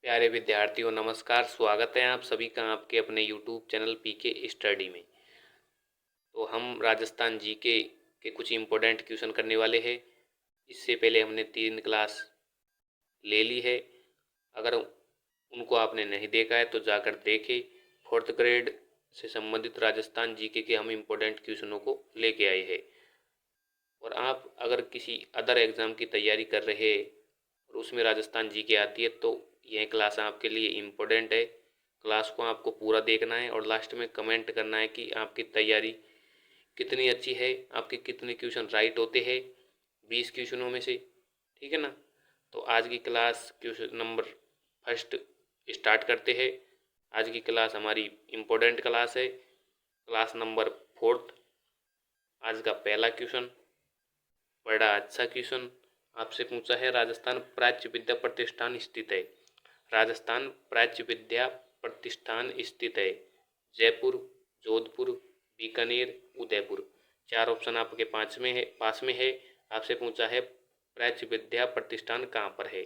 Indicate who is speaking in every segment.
Speaker 1: प्यारे विद्यार्थियों नमस्कार। स्वागत है आप सभी का आपके अपने यूट्यूब चैनल पीके स्टडी में। तो हम राजस्थान जीके के कुछ इम्पोर्टेंट क्वेश्चन करने वाले हैं। इससे पहले हमने 3 क्लास ले ली है। अगर उनको आपने नहीं देखा है तो जाकर देखें। 4th ग्रेड से संबंधित राजस्थान जीके के हम इम्पोर्टेंट क्वेश्चनों को लेके आए हैं। और आप अगर किसी अदर एग्ज़ाम की तैयारी कर रहे हैं और उसमें राजस्थान जीके आती है तो यह क्लास आपके लिए इम्पोर्टेंट है। क्लास को आपको पूरा देखना है और लास्ट में कमेंट करना है कि आपकी तैयारी कितनी अच्छी है, आपके कितने क्वेश्चन राइट होते हैं 20 क्वेश्चनों में से। ठीक है ना। तो आज की class question number first start करते हैं। आज की क्लास हमारी इम्पोर्टेंट क्लास है, क्लास नंबर 4th। आज का पहला क्वेश्चन बड़ा अच्छा क्वेश्चन आपसे पूछा है। राजस्थान प्राच्य विद्या प्रतिष्ठान स्थित है। राजस्थान प्राच्य विद्या प्रतिष्ठान स्थित है जयपुर, जोधपुर, बीकानेर, उदयपुर। 4 ऑप्शन आपके पास में है। आपसे पूछा है प्राच्य विद्या प्रतिष्ठान कहाँ पर है।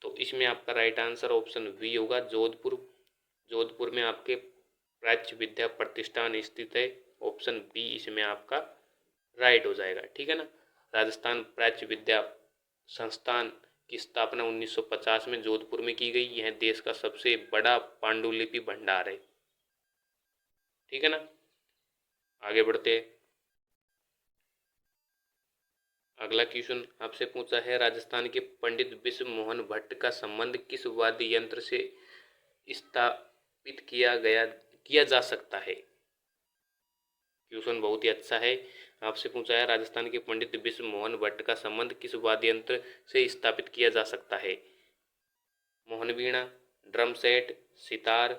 Speaker 1: तो इसमें आपका राइट आंसर ऑप्शन बी होगा, जोधपुर। जोधपुर में आपके प्राच्य विद्या प्रतिष्ठान स्थित है। ऑप्शन बी इसमें आपका राइट हो जाएगा। ठीक है ना। राजस्थान प्राच्य विद्या संस्थान की स्थापना 1950 में जोधपुर में की गई। यह देश का सबसे बड़ा पांडुलिपि भंडार है। ठीक है ना। आगे बढ़ते हैं। अगला क्वेश्चन आपसे पूछा है राजस्थान के पंडित विश्व मोहन भट्ट का संबंध किस वाद्य यंत्र से स्थापित किया जा सकता है। क्वेश्चन बहुत ही अच्छा है। आपसे पूछा है राजस्थान के पंडित विश्व मोहन भट्ट का संबंध किस वाद्य यंत्र से स्थापित किया जा सकता है। Mohan veena, drum set, sitar,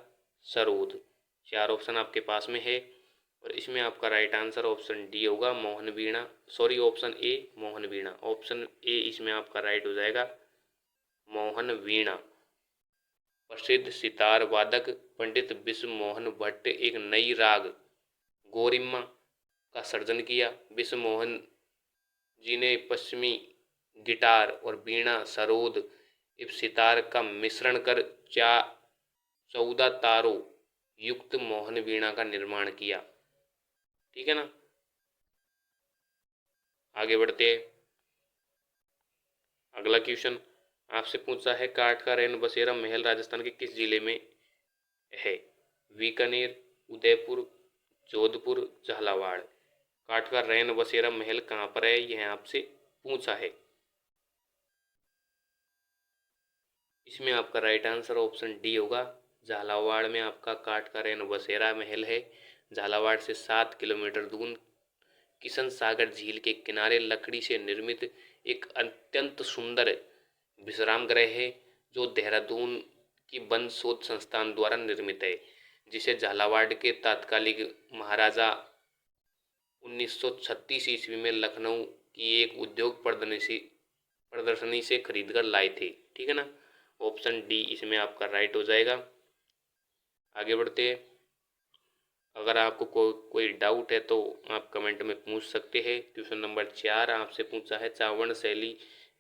Speaker 1: sarod. 4 option आपके पास में है और इसमें आपका राइट आंसर ऑप्शन डी होगा, Mohan veena. Sorry, option A Mohan veena. Option A इसमें आपका राइट हो जाएगा, मोहन वीणा। प्रसिद्ध सितार वादक पंडित विश्व मोहन भट्ट एक नई राग गोरिम्मा का सर्जन किया। विश्व मोहन जी ने पश्चिमी गिटार और वीणा, सरोद एवं सितार का मिश्रण कर 14 तारों युक्त मोहन वीणा का निर्माण किया। ठीक है ना। आगे बढ़ते हैं। अगला क्वेश्चन आपसे पूछा है काठ का रैन बसेरा महल राजस्थान के किस जिले में है। बीकानेर, उदयपुर, जोधपुर, झालावाड़। काठ का रैन बसेरा महल कहाँ पर है, यह आपसे पूछा है। इसमें आपका राइट आंसर ऑप्शन डी होगा, झालावाड़ में आपका काठ का रैन बसेरा महल है। झालावाड़ से 7 किलोमीटर दूर किशन सागर झील के किनारे लकड़ी से निर्मित एक अत्यंत सुंदर विश्राम गृह है जो देहरादून की वन शोध संस्थान द्वारा निर्मित है, जिसे झालावाड़ के तात्कालिक महाराजा 1936 ईस्वी में लखनऊ की एक उद्योग प्रदर्शनी से खरीद कर लाए थे। ठीक है ना। ऑप्शन डी इसमें आपका राइट हो जाएगा। आगे बढ़ते हैं। अगर आपको कोई डाउट है तो आप कमेंट में पूछ सकते हैं। क्वेश्चन नंबर 4 आपसे पूछा है चावर्ण शैली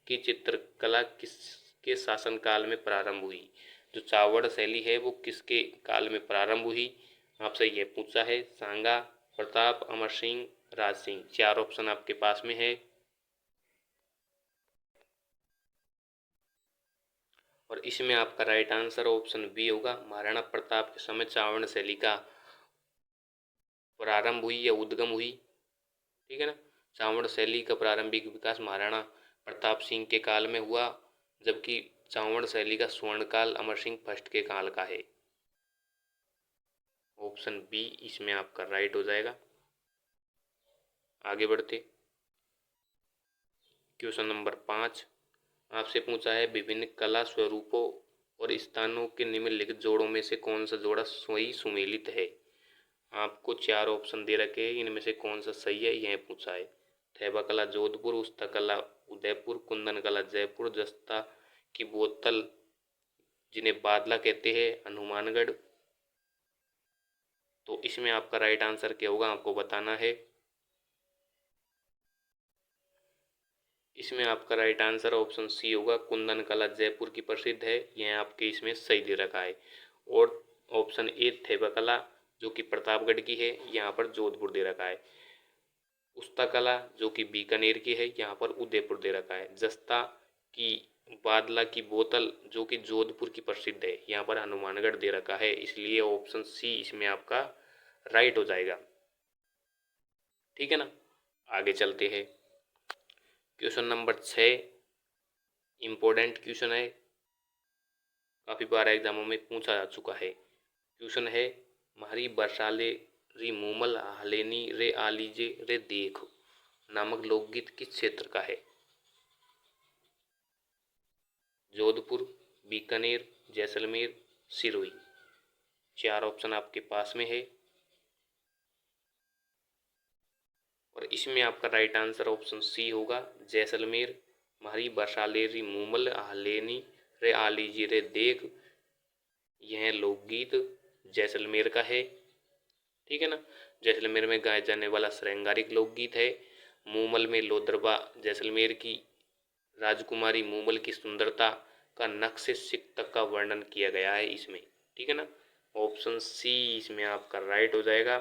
Speaker 1: की चित्रकला किसके शासनकाल में प्रारंभ हुई। जो चावर्ण शैली है वो किसके काल में प्रारंभ हुई, आपसे ये पूछा है। सांगा, प्रताप, अमर सिंह, राज सिंह। 4 ऑप्शन आपके पास में है और इसमें आपका राइट आंसर ऑप्शन बी होगा, महाराणा प्रताप के समय चावर्ण शैली का प्रारंभ हुई या उद्गम हुई। ठीक है ना। चावर्ण शैली का प्रारंभिक विकास महाराणा प्रताप सिंह के काल में हुआ, जबकि चावर्ण शैली का स्वर्णकाल अमर सिंह फर्स्ट के काल का है। ऑप्शन बी इसमें आपका राइट हो जाएगा। आगे बढ़ते। क्वेश्चन नंबर 5 आपसे पूछा है विभिन्न कला स्वरूपों और स्थानों के निम्नलिखित जोड़ों में से कौन सा जोड़ा सही सुमेलित है। आपको 4 ऑप्शन दे रखे हैं, इनमें से कौन सा सही है यह पूछा है। थैबा कला जोधपुर, उस्ता कला उदयपुर, कुंदन कला जयपुर, जस्ता की बोतल जिन्हें बादला कहते हैं हनुमानगढ़। तो इसमें आपका राइट आंसर क्या होगा आपको बताना है। इसमें आपका राइट आंसर ऑप्शन सी होगा। कुंदन कला जयपुर की प्रसिद्ध है, यह आपके इसमें सही दे रखा है। और ऑप्शन ए थेबा कला जो कि प्रतापगढ़ की है, यहाँ पर जोधपुर दे रखा है। उस्ता कला जो कि बीकानेर की है, यहाँ पर उदयपुर दे रखा है। जस्ता की बादला की बोतल जो कि जोधपुर की प्रसिद्ध है, यहाँ पर हनुमानगढ़ दे रखा है, इसलिए ऑप्शन सी इसमें आपका राइट हो जाएगा। ठीक है ना, आगे चलते हैं। क्वेश्चन नंबर 6 इम्पोर्टेंट क्वेश्चन है, काफ़ी बार एग्जामों में पूछा जा चुका है। क्वेश्चन है, म्हारी बरसाले री मूमल हलेनी रे आलीजे रे देख नामक लोकगीत किस क्षेत्र का है? जोधपुर, बीकानेर, जैसलमेर, सिरोही। 4 ऑप्शन आपके पास में है और इसमें आपका राइट आंसर ऑप्शन सी होगा, जैसलमेर। म्हारी बरसाले री मूमल हलेनी रे आलीजे रे देख, यह लोकगीत जैसलमेर का है। ठीक है ना, जैसलमेर में गाया जाने वाला श्रृंगारिक लोकगीत है। मूमल में लोदरबा जैसलमेर की राजकुमारी मूमल की सुंदरता का नक्शे सिक तक का वर्णन किया गया है इसमें। ठीक है ना, ऑप्शन सी इसमें आपका राइट हो जाएगा।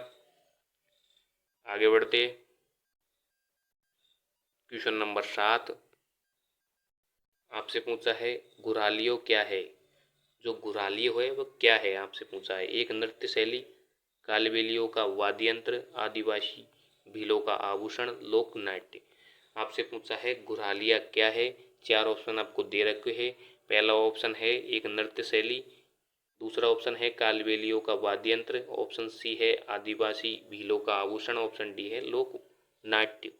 Speaker 1: आगे बढ़ते, क्वेश्चन नंबर 7 आपसे पूछा है, घुरालियो क्या है? जो घुरालियो है वो क्या है आपसे पूछा है। एक नृत्य शैली, कालबेलियों का वाद्य यंत्र, आदिवासी भीलों का आभूषण, लोक नाट्य। आपसे पूछा है घुरालिया क्या है। 4 ऑप्शन आपको दे रखे हैं। पहला ऑप्शन है एक नृत्य शैली, दूसरा ऑप्शन है कालबेलियों का वाद्य यंत्र, ऑप्शन सी है आदिवासी भीलों का आभूषण, ऑप्शन डी है लोक नाट्य।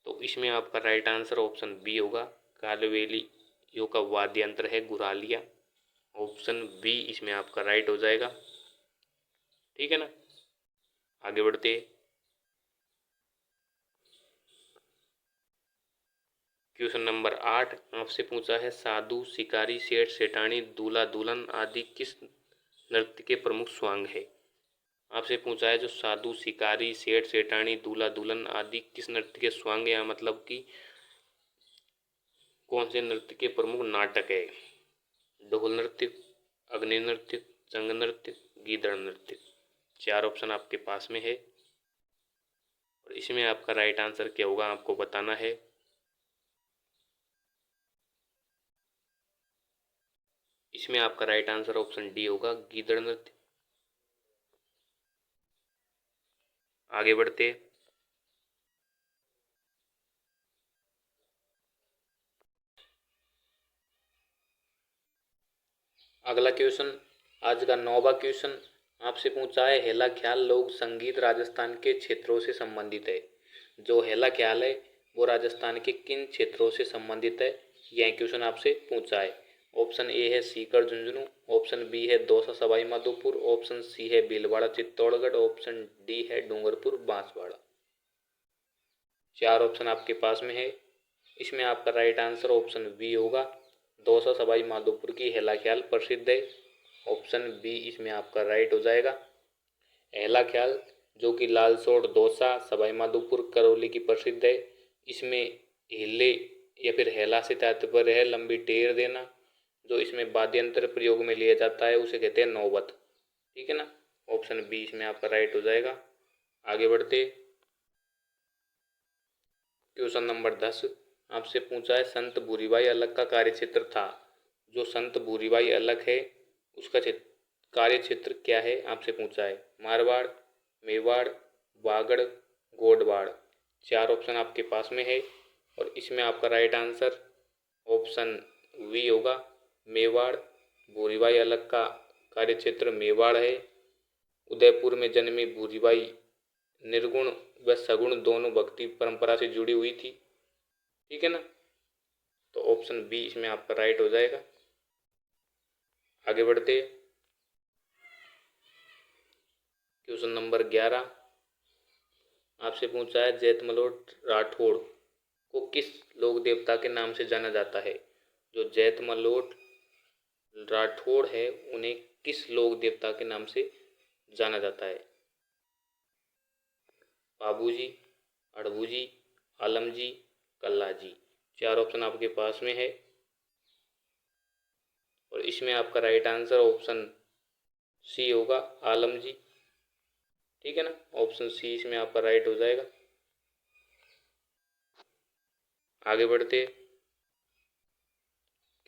Speaker 1: तो इसमें आपका राइट आंसर ऑप्शन बी होगा, कालबेलियों का वाद्य यंत्र है घुरालिया। ऑप्शन बी इसमें आपका राइट हो जाएगा। ठीक है ना, आगे बढ़ते, क्वेश्चन नंबर 8 आपसे पूछा है, साधु, शिकारी, सेठ, सेठानी, दूल्हा, दुल्हन आदि किस नृत्य के प्रमुख स्वांग है? आपसे पूछा है जो साधु, शिकारी, सेठ, सेठानी, दूल्हा, दुल्हन आदि किस नृत्य के स्वांग है, मतलब कि कौन से नृत्य के प्रमुख नाटक है? ढोल नृत्य, अग्नि नृत्य, जंग नृत्य, गीदड़ नृत्य। 4 ऑप्शन आपके पास में है और इसमें आपका राइट आंसर क्या होगा आपको बताना है। इसमें आपका राइट आंसर ऑप्शन डी होगा, गीदड़ नृत्य। आगे बढ़ते, अगला क्वेश्चन, आज का 9वां क्वेश्चन आपसे पूछा है, हेला ख्याल लोक संगीत राजस्थान के क्षेत्रों से संबंधित है। जो हेला ख्याल है वो राजस्थान के किन क्षेत्रों से संबंधित है, यह क्वेश्चन आपसे पूछा है। ऑप्शन ए है सीकर झुंझुनू, ऑप्शन बी है दौसा सवाई माधोपुर, ऑप्शन सी है भीलवाड़ा चित्तौड़गढ़, ऑप्शन डी है डूंगरपुर बांसवाड़ा। 4 ऑप्शन आपके पास में है, इसमें आपका राइट आंसर ऑप्शन बी होगा, दौसा सवाई माधोपुर की हेला ख्याल प्रसिद्ध है। ऑप्शन बी इसमें आपका राइट हो जाएगा। हेला ख्याल जो कि लालसोट, दौसा, सवाई माधोपुर, करौली की प्रसिद्ध है। इसमें हिले या फिर हेला से तात्पर्य है लंबी टेर देना। जो इसमें वाद्य यंत्र प्रयोग में लिया जाता है उसे कहते हैं नौबत। ठीक है ना, ऑप्शन बी इसमें आपका राइट हो जाएगा। आगे बढ़ते, क्वेश्चन नंबर 10 आपसे पूछा है, संत भूरीबाई अलग का कार्यक्षेत्र था। जो संत भूरीबाई अलग है उसका कार्य क्षेत्र क्या है आपसे पूछा है। मारवाड़, मेवाड़, वागड़, गोडवाड़। 4 ऑप्शन आपके पास में है और इसमें आपका राइट आंसर ऑप्शन वी होगा, मेवाड़। भूरीबाई अलग का कार्य क्षेत्र मेवाड़ है। उदयपुर में जन्मी भूरीबाई निर्गुण व सगुण दोनों भक्ति परंपरा से जुड़ी हुई थी। ठीक है ना, तो ऑप्शन बी इसमें आपका राइट हो जाएगा। आगे बढ़ते, क्वेश्चन नंबर 11 आपसे पूछा है, जैतमलोट राठौड़ को किस लोक देवता के नाम से जाना जाता है। जो जैतमलोट राठौड़ है उन्हें किस लोक देवता के नाम से जाना जाता है। बाबूजी, अड़बूजी, आलमजी, कल्लाजी। 4 ऑप्शन आपके पास में है और इसमें आपका राइट आंसर ऑप्शन सी होगा, आलमजी। ठीक है ना, ऑप्शन सी इसमें आपका राइट हो जाएगा। आगे बढ़ते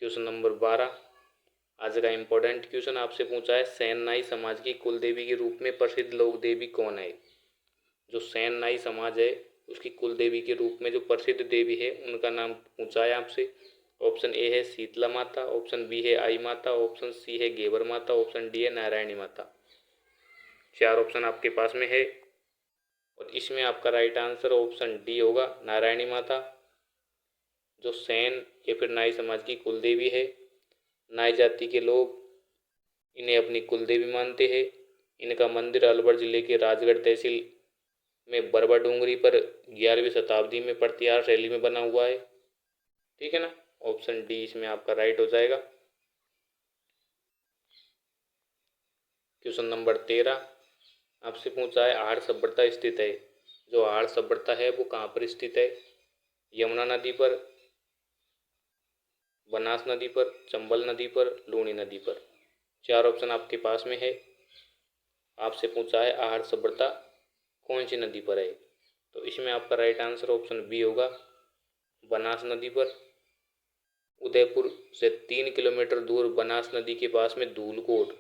Speaker 1: क्वेश्चन नंबर 12। आज का इम्पोर्टेंट क्वेश्चन आपसे पूछा है, सेन नाई समाज की कुल देवी के रूप में प्रसिद्ध लोक देवी कौन है। जो सेन नाई समाज है उसकी कुल देवी के रूप में जो प्रसिद्ध देवी है उनका नाम पूछा है आपसे। ऑप्शन ए है शीतला माता, ऑप्शन बी है आई माता, ऑप्शन सी है घेवर माता, ऑप्शन डी है नारायणी माता। 4 ऑप्शन आपके पास में है और इसमें आपका राइट आंसर ऑप्शन डी होगा, नारायणी माता। जो सेन या फिर नाई समाज की कुल देवी है, नाई जाति के लोग इन्हें अपनी कुल देवी मानते हैं। इनका मंदिर अलवर जिले के राजगढ़ तहसील में बरबा डूंगरी पर 11वीं शताब्दी में प्रतिहार शैली में बना हुआ है। ठीक है ना, ऑप्शन डी इसमें आपका राइट हो जाएगा। क्वेश्चन नंबर 13 आपसे पूछा है, आहड़ सभ्यता स्थित है। जो आहड़ सभ्यता है वो कहाँ पर स्थित है। यमुना नदी पर, बनास नदी पर, चंबल नदी पर, लूनी नदी पर। 4 ऑप्शन आपके पास में है। आपसे पूछा है आहड़ सभ्यता कौन सी नदी पर है, तो इसमें आपका राइट आंसर ऑप्शन बी होगा, बनास नदी पर। उदयपुर से 3 किलोमीटर दूर बनास नदी के पास में धूलकोट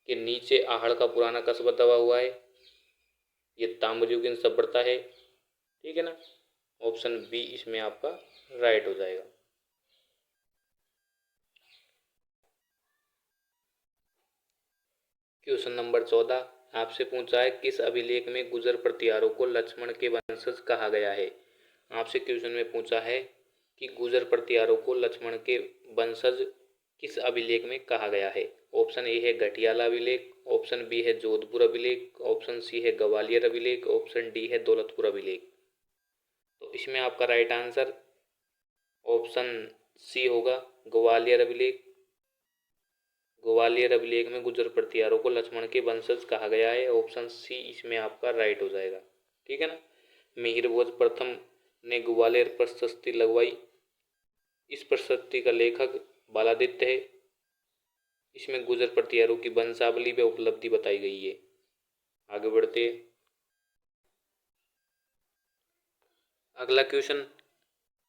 Speaker 1: के नीचे आहड़ का पुराना कस्बा दबा हुआ है। ये ताम्रयुगीन सभ्यता है। ठीक है ना, ऑप्शन बी इसमें आपका राइट हो जाएगा। क्वेश्चन नंबर 14 आपसे पूछा है, किस अभिलेख में गुर्जर प्रतिहारों को लक्ष्मण के वंशज कहा गया है। आपसे क्वेश्चन में पूछा है कि गुर्जर प्रतिहारों को लक्ष्मण के वंशज किस अभिलेख में कहा गया है। ऑप्शन ए है घटियाला अभिलेख, ऑप्शन बी है जोधपुर अभिलेख, ऑप्शन सी है ग्वालियर अभिलेख, ऑप्शन डी है दौलतपुर अभिलेख। तो इसमें आपका राइट आंसर ऑप्शन सी होगा, ग्वालियर अभिलेख। ग्वालियर अभिलेख में गुर्जर प्रतिहारों को लक्ष्मण के वंशज कहा गया है। ऑप्शन सी इसमें आपका राइट हो जाएगा। ठीक है ना, मिहिर भोज प्रथम ने ग्वालियर प्रशस्ति लगवाई। इस प्रशस्ति का लेखक बालादित्य है। इसमें गुर्जर प्रतिहारों की वंशावली व उपलब्धि बताई गई है। आगे बढ़ते अगला क्वेश्चन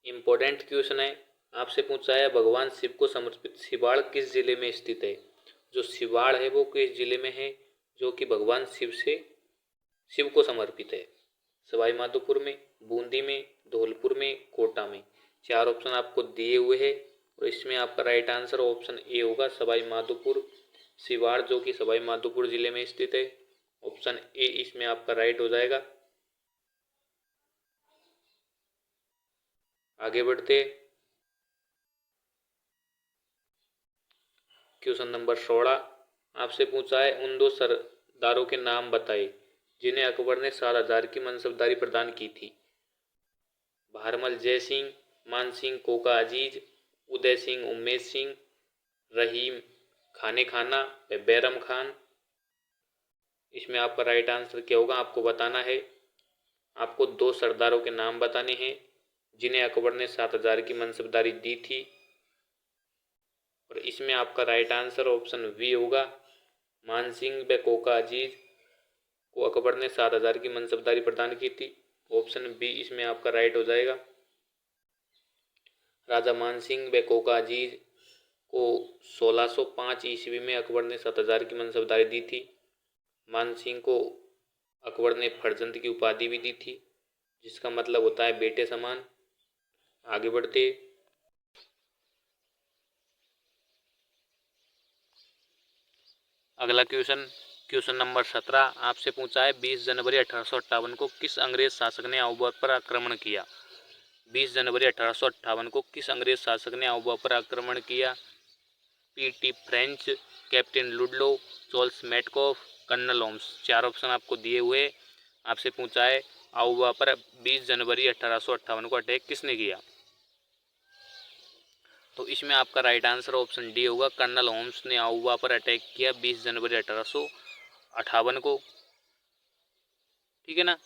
Speaker 1: इम्पोर्टेंट क्वेश्चन है। आपसे पूछा है, भगवान शिव को समर्पित सिवाड़ किस जिले में स्थित है। जो सिवाड़ है वो किस जिले में है जो कि भगवान शिव को समर्पित है। सवाई माधोपुर में, बूंदी में, धौलपुर में, कोटा में। 4 ऑप्शन आपको दिए हुए हैं और इसमें आपका राइट आंसर ऑप्शन ए होगा, सवाई माधोपुर सिवाड़, जो कि सवाई माधोपुर जिले में स्थित है। ऑप्शन ए इसमें आपका राइट हो जाएगा। आगे बढ़ते क्वेश्चन नंबर 16 आपसे पूछा है, उन 2 सरदारों के नाम बताए जिन्हें अकबर ने 7,000 की मनसबदारी प्रदान की थी। भारमल जय सिंह, मान सिंह कोका अजीज, उदय सिंह उम्मेद सिंह, रहीम खाने खाना, बैरम खान। इसमें आपका राइट आंसर क्या होगा आपको बताना है। आपको 2 सरदारों के नाम बताने हैं जिन्हें अकबर ने 7,000 की मनसबदारी दी थी और इसमें आपका राइट आंसर ऑप्शन बी होगा, मान सिंह व कोका अजीज को अकबर ने 7,000 की मनसबदारी प्रदान की थी। ऑप्शन बी इसमें आपका राइट हो जाएगा। राजा मान सिंह व कोका अजीज को 1605 ईस्वी में अकबर ने 7,000 की मनसबदारी दी थी। मान सिंह को अकबर ने फर्जंद की उपाधि भी दी थी, जिसका मतलब होता है बेटे समान। आगे बढ़ते अगला क्वेश्चन नंबर 17 आपसे पूछा है, 20 जनवरी 1858 को किस अंग्रेज शासक ने आउवा पर आक्रमण किया। 20 जनवरी 1858 को किस अंग्रेज शासक ने आउवा पर आक्रमण किया। P T French, captain Ludlow, Charles Metcalfe, colonel Holmes. 4 option आपको दिए हुए। आपसे पूछा है, आउवा पर 20 जनवरी 1858 को अटैक किसने किया, तो इसमें आपका राइट आंसर ऑप्शन डी होगा, कर्नल होम्स ने आउवा पर अटैक किया 20 जनवरी 1858 को। ठीक है ना,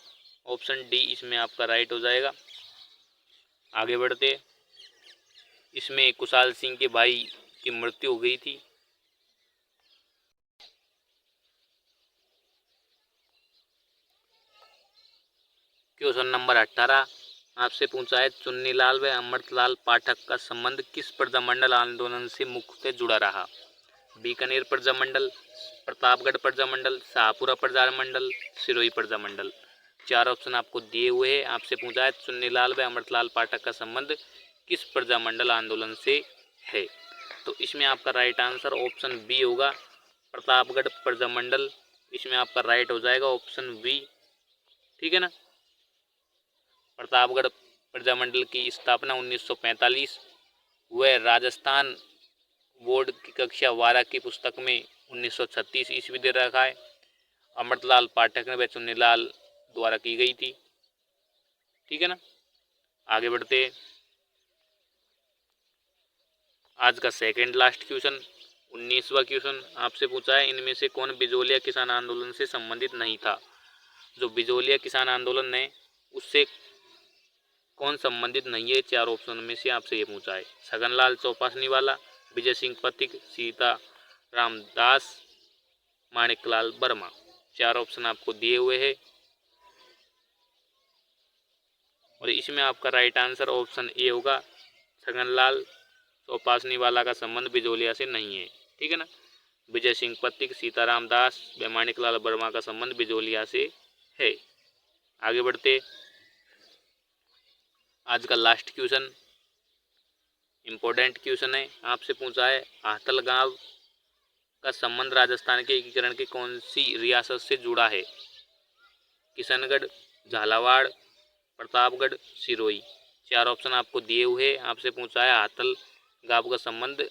Speaker 1: ऑप्शन डी इसमें आपका राइट हो जाएगा। आगे बढ़ते, इसमें कुशाल सिंह के भाई की मृत्यु हो गई थी। क्वेश्चन नंबर 18 आपसे पूछा है, चुन्नीलाल व अमृतलाल पाठक का संबंध किस प्रजामंडल आंदोलन से मुख्यतः जुड़ा रहा? बीकानेर प्रजामंडल, प्रतापगढ़ प्रजामंडल, शाहपुरा प्रजामंडल, सिरोही प्रजामंडल। चार ऑप्शन आपको दिए हुए हैं। आपसे पूछा है, चुन्नीलाल व अमृतलाल पाठक का संबंध किस प्रजामंडल आंदोलन से है? तो इसमें आपका राइट आंसर ऑप्शन बी होगा, प्रतापगढ़ प्रजामंडल। इसमें आपका राइट हो जाएगा ऑप्शन बी। ठीक है ना। प्रतापगढ़ प्रजामंडल की स्थापना 1945 व राजस्थान बोर्ड की कक्षा 12 की पुस्तक में 1936 ईस्वी दे रखा है। अमृतलाल पाठक ने व चुन्नीलाल द्वारा की गई थी। ठीक है ना। आगे बढ़ते, आज का सेकंड लास्ट क्वेश्चन 19वां क्वेश्चन आपसे पूछा है, इनमें से कौन बिजोलिया किसान आंदोलन से संबंधित नहीं था? जो बिजोलिया किसान आंदोलन है उससे कौन संबंधित नहीं है? चार ऑप्शन में से आपसे ये पूछा है। छगनलाल चौपासनी वाला, विजय सिंह पथिक, सीता रामदास, माणिकलाल वर्मा। चार ऑप्शन आपको दिए हुए हैं और इसमें आपका राइट आंसर ऑप्शन ए होगा, छगनलाल चौपासनी वाला का संबंध बिजोलिया से नहीं है। ठीक है ना। विजय सिंह पथिक, सीताराम दास व माणिकलाल वर्मा का संबंध बिजोलिया से है। आगे बढ़ते, आज का लास्ट क्वेश्चन इम्पोर्टेंट क्वेश्चन है। आपसे पूछा है, आहतल गांव का संबंध राजस्थान के एकीकरण की कौन सी रियासत से जुड़ा है? किशनगढ़, झालावाड़, प्रतापगढ़, सिरोही। चार ऑप्शन आपको दिए हुए। आपसे पूछा है, आहतल गांव का संबंध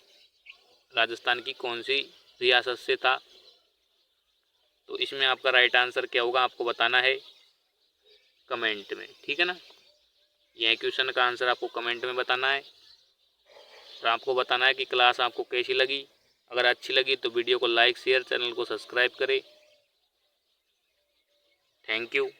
Speaker 1: राजस्थान की कौन सी रियासत से था? तो इसमें आपका राइट आंसर क्या होगा आपको बताना है कमेंट में। ठीक है ना। यह क्वेश्चन का आंसर आपको कमेंट में बताना है और आपको बताना है कि क्लास आपको कैसी लगी। अगर अच्छी लगी तो वीडियो को लाइक शेयर, चैनल को सब्सक्राइब करें। Thank you.